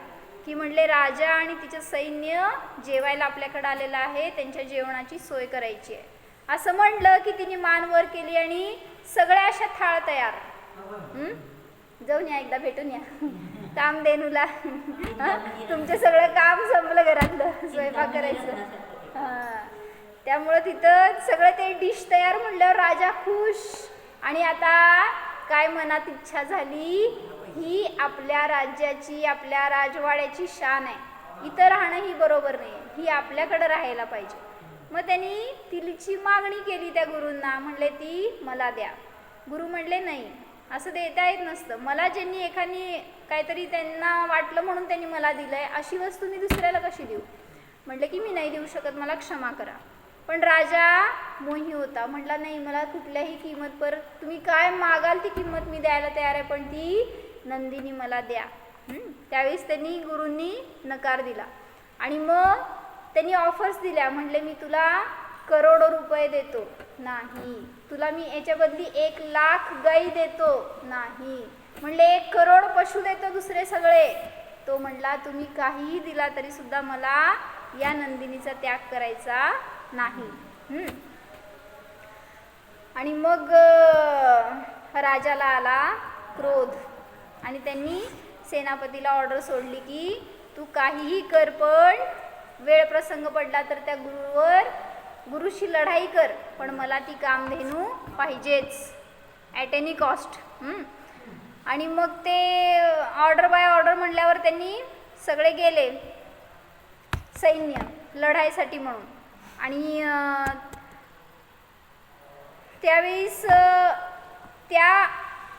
की म्हणले राजा आणि तिचं सैन्य जेवायला आपल्याकडे आलेलं आहे, त्यांच्या जेवणाची सोय करायची आहे. असं म्हणलं की तिने मान वर केली आणि सगळ्या अशा थाळ तयार. जाऊन या एकदा, भेटून या कामधेनूला. तुमचं सगळं काम संपलं घरातलं, स्वयंपाक करायचं. त्यामुळं तिथं सगळं ते डिश तयार म्हणल्यावर राजा खुश. आणि आता काय मनात इच्छा झाली, ही आपल्या राज्याची, आपल्या राजवाड्याची शान आहे, इथं राहणं ही बरोबर नाही, ही आपल्याकडं राहायला पाहिजे. मग त्यांनी तिची मागणी केली त्या गुरूंना, म्हणले ती मला द्या. गुरु म्हणले नाही, असं देता येत नसतं, मला ज्यांनी एखादी काहीतरी त्यांना वाटलं म्हणून त्यांनी मला दिलंय, अशी वस्तू मी दुसऱ्याला कशी देऊ. म्हटलं की मी नाही देऊ शकत, मला क्षमा करा. पण राजा मोही होता, म्हटला नाही, मला कुठल्याही किंमत पर तुम्ही काय मागाल ती किंमत मी द्यायला तयार आहे, पण ती नंदिनी मला द्या. त्यावेळेस त्यांनी गुरूंनी नकार दिला. आणि मग त्यांनी ऑफर्स दिल्या, म्हणले मी तुला करोडो रुपये देतो, नाही. तुला मी याच्या बदली 1,00,000 गाई देतो, नाही. म्हणले 1 करोड पशु देतो दुसरे सगळे. तो म्हणला तुम्ही काहीही दिला तरी सुद्धा मला या नंदिनीचा त्याग करायचा नाही. आणि मग राजाला आला क्रोध, आणि त्यांनी सेनापतीला ऑर्डर सोडली की तू काहीही कर, पण वेळ प्रसंग पडला तर त्या गुरुशी लढाई कर, पण मला ती कामधेनू पाहिजेच ॲट एनी कॉस्ट. आणि मग ते ऑर्डर बाय ऑर्डर म्हणल्यावर त्यांनी सगळे गेले सैन्य लढाईसाठी म्हणून. आणि त्यावेळेस त्या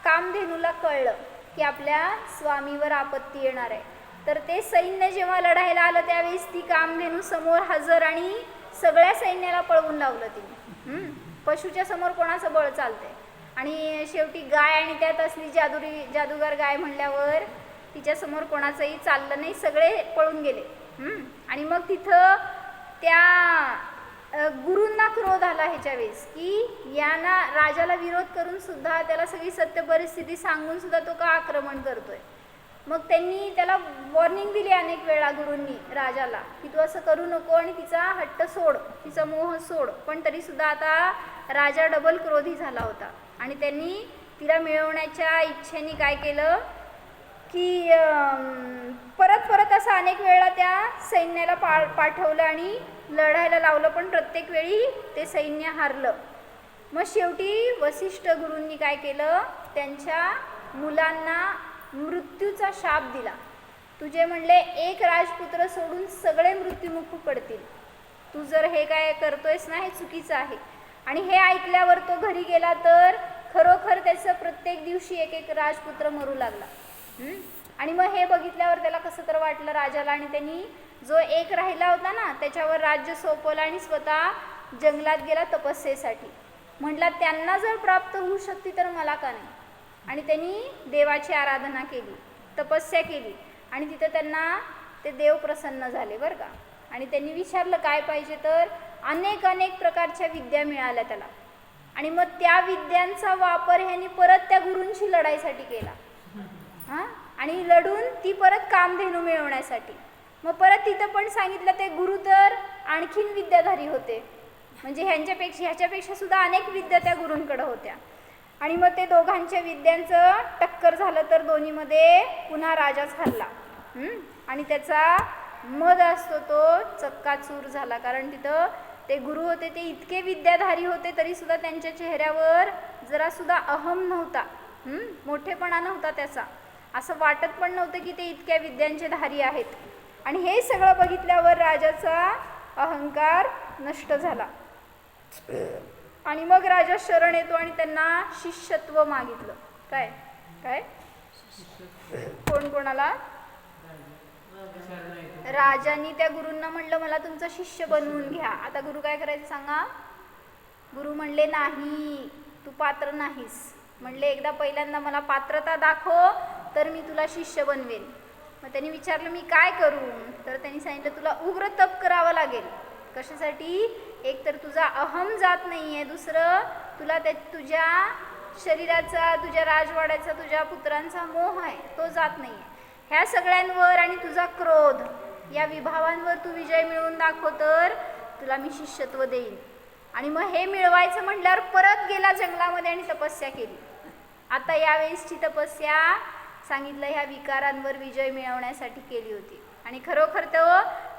कामधेनूला कळलं की आपल्या स्वामीवर आपत्ती येणार आहे, तर ते सैन्य जेव्हा लढायला आलं त्यावेळेस ती कामधेनू समोर हजर, आणि सगळ्या सैन्याला पळवून लावलं तिने. पशुच्या समोर कोणाचं बळ चालतंय. आणि शेवटी गाय, आणि त्यात असली जादूगार गाय म्हणल्यावर तिच्यासमोर कोणाचंही चाललं नाही, सगळे पळून गेले. आणि मग तिथं त्या गुरूंना क्रोध आला ह्याच्या वेळेस, की यांना राजाला विरोध करून सुद्धा, त्याला सगळी सत्य परिस्थिती सांगून सुद्धा तो का आक्रमण करतोय. मग त्यांनी त्याला वॉर्निंग दिली अनेक वेळा गुरूंनी राजाला, की तू असं करू नको आणि तिचा हट्ट सोड, तिचा मोह सोड. पण तरीसुद्धा आता राजा डबल क्रोधी झाला होता, आणि त्यांनी तिला मिळवण्याच्या इच्छेने काय केलं की परत असं अनेक वेळा त्या सैन्याला पाठवलं आणि लढायला लावलं, पण प्रत्येक वेळी ते सैन्य हारलं. मग शेवटी वसिष्ठ गुरूंनी काय केलं, त्यांच्या मुलांना मृत्यूचा शाप दिला. तुझे म्हणले 1 राजपुत्र सोडून सगळे मृत्युमुख पडतील, तू जर हे काय करतोयस ना हे चुकीचं आहे. आणि हे ऐकल्यावर तो घरी गेला तर खरोखर त्याचं प्रत्येक दिवशी 1 राजपुत्र मरू लागला. आणि मग हे बघितल्यावर त्याला कसं तर वाटलं राजाला, आणि त्यांनी जो 1 राहिला होता ना त्याच्यावर राज्य सोपवलं आणि स्वतः जंगलात गेला तपस्येसाठी. म्हटला त्यांना जर प्राप्त होऊ शकते तर मला का नाही. आणि त्यांनी देवाची आराधना केली, तपस्या केली, आणि तिथं त्यांना ते देव प्रसन्न झाले बरं का. आणि त्यांनी विचारलं काय पाहिजे, तर अनेक प्रकारच्या विद्या मिळाल्या त्याला. आणि मग त्या विद्यांचा वापर ह्यांनी परत त्या गुरूंशी लढाईसाठी केला. आणि लढून ती परत कामधेनू मिळवण्यासाठी. मग परत तिथं पण सांगितलं ते गुरु तर आणखीन विद्याधारी होते, म्हणजे ह्याच्यापेक्षा सुद्धा अनेक विद्या त्या गुरूंकडे होत्या. आणि मग ते दोघांच्या विद्यांचं टक्कर झालं तर दोन्हीमध्ये पुन्हा राजाच हरला. आणि त्याचा मद असतो तो चक्काचूर झाला. कारण तिथं ते गुरु होते ते इतके विद्याधारी होते तरी सुद्धा त्यांच्या चेहऱ्यावर जरा सुद्धा अहम नव्हता, मोठेपणा नव्हता त्याचा. असं वाटत पण नव्हतं की ते इतक्या विद्यांचे धारी आहेत. आणि हे सगळं बघितल्यावर राजाचा अहंकार नष्ट झाला. आणि मग राजा शरण येतो आणि त्यांना शिष्यत्व मागितलं. काय काय कोण कोणाला? राजांनी त्या गुरूंना म्हणलं मला तुमचा शिष्य बनवून घ्या. आता गुरु काय करायचं सांगा? गुरु म्हणले नाही, तू पात्र नाहीस. म्हणले एकदा पहिल्यांदा मला पात्रता दाखव तर मी तुला शिष्य बनवेन. मग त्यांनी विचारलं मी काय करू? तर त्यांनी सांगितलं तुला उग्र तप करावं लागेल. कशासाठी? एक तर तुझा अहम जात नाही आहे, दुसरं तुला तुझ्या शरीराचा, तुझ्या राजवाड्याचा, तुझ्या पुत्रांचा मोह आहे, तो जात नाही आहे. ह्या सगळ्यांवर आणि तुझा क्रोध या विभावांवर तू विजय मिळवून दाखव तर तुला मी शिष्यत्व देईन. आणि मग हे मिळवायचं म्हटल्यावर परत गेला जंगलामध्ये आणि तपस्या केली. आता यावेळेसची तपस्या सांगितलं ह्या विकारांवर विजय मिळवण्यासाठी केली होती. आणि खरोखर तो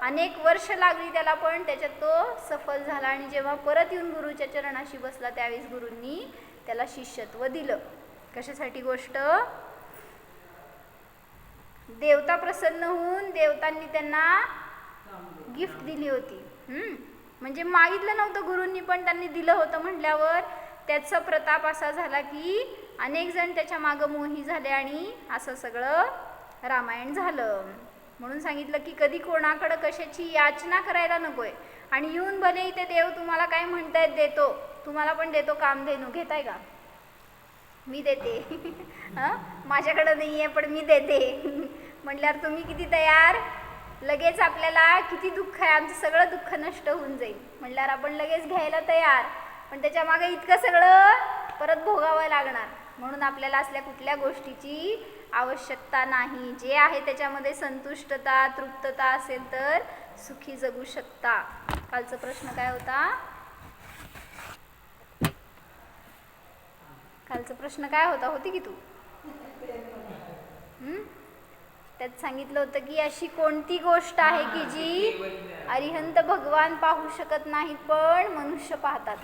अनेक वर्ष लागली त्याला, पण त्याच्यात तो सफल झाला. आणि जेव्हा परत येऊन गुरुच्या चरणाशी बसला त्यावेळेस गुरूंनी त्याला शिष्यत्व दिलं. कशासाठी गोष्ट? देवता प्रसन्न होऊन देवतांनी त्यांना गिफ्ट दिली होती. म्हणजे मागितलं नव्हतं गुरूंनी पण त्यांनी दिलं होतं म्हटल्यावर त्याचा प्रताप असा झाला की अनेक जण त्याच्या मागं मोही झाले आणि असं सगळं रामायण झालं. म्हणून सांगितलं की कधी कोणाकडं कशाची याचना करायला नकोय. आणि येऊन भले इथे देव तुम्हाला काय म्हणतायत देतो, तुम्हाला पण देतो कामधेनू, घेताय का? मी देते. माझ्याकडं नाही आहे पण मी देते म्हटल्यावर तुम्ही किती तयार? लगेच आपल्याला किती दुःख आहे, आमचं सगळं दुःख नष्ट होऊन जाईल म्हटल्यावर आपण लगेच घ्यायला तयार. पण त्याच्या मागे इतकं सगळं परत भोगावं लागणार. म्हणून आपल्याला असल्या कुठल्या गोष्टीची आवश्यकता नाही. जे आहे त्याच्यामध्ये संतुष्टता, तृप्तता असेल तर सुखी जगू शकता. कालचा प्रश्न काय होता? कालचा प्रश्न काय होता? होती की तू? त्यात सांगितलं होतं की अशी कोणती गोष्ट आहे की जी अरिहंत भगवान पाहू शकत नाहीत पण मनुष्य पाहतात.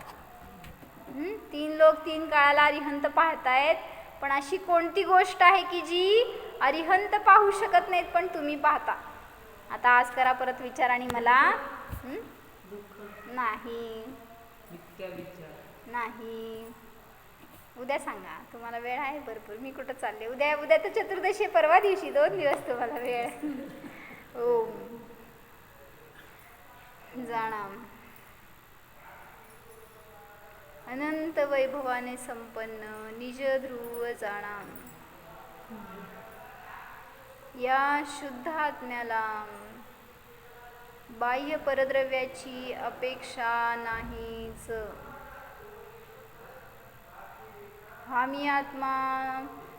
3 लोक 3 काळाला अरिहंत पाहतायत, पण अशी कोणती गोष्ट आहे की जी अरिहंत पाहू शकत नाहीत पण तुम्ही पाहता? आता आज करा परत विचार आणि मला नाही नाही उद्या सांगा. तुम्हाला वेळ आहे भरपूर. मी कुठं चालले? उद्या तर चतुर्दशी, परवा दिवशी 2 दिवस तुम्हाला वेळ. ओम जाणाम अनंत वैभवाने संपन्न निज ध्रुव जाणाम. या शुद्ध आत्म्याला बाह्य परद्रव्याची अपेक्षा नाहीच. हा मी आत्मा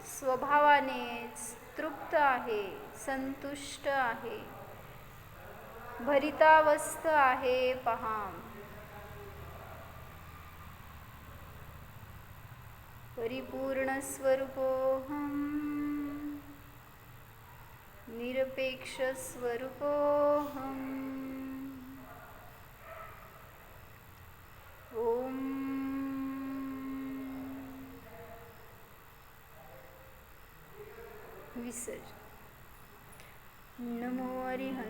स्वभावानेच तृप्त आहे, संतुष्ट आहे, भरितावस्थ आहे पहा. परिपूर्ण स्वरूपोहम, निरपेक्ष स्वरूपोहम. ओम विसर्ज. नमो हरिहंत.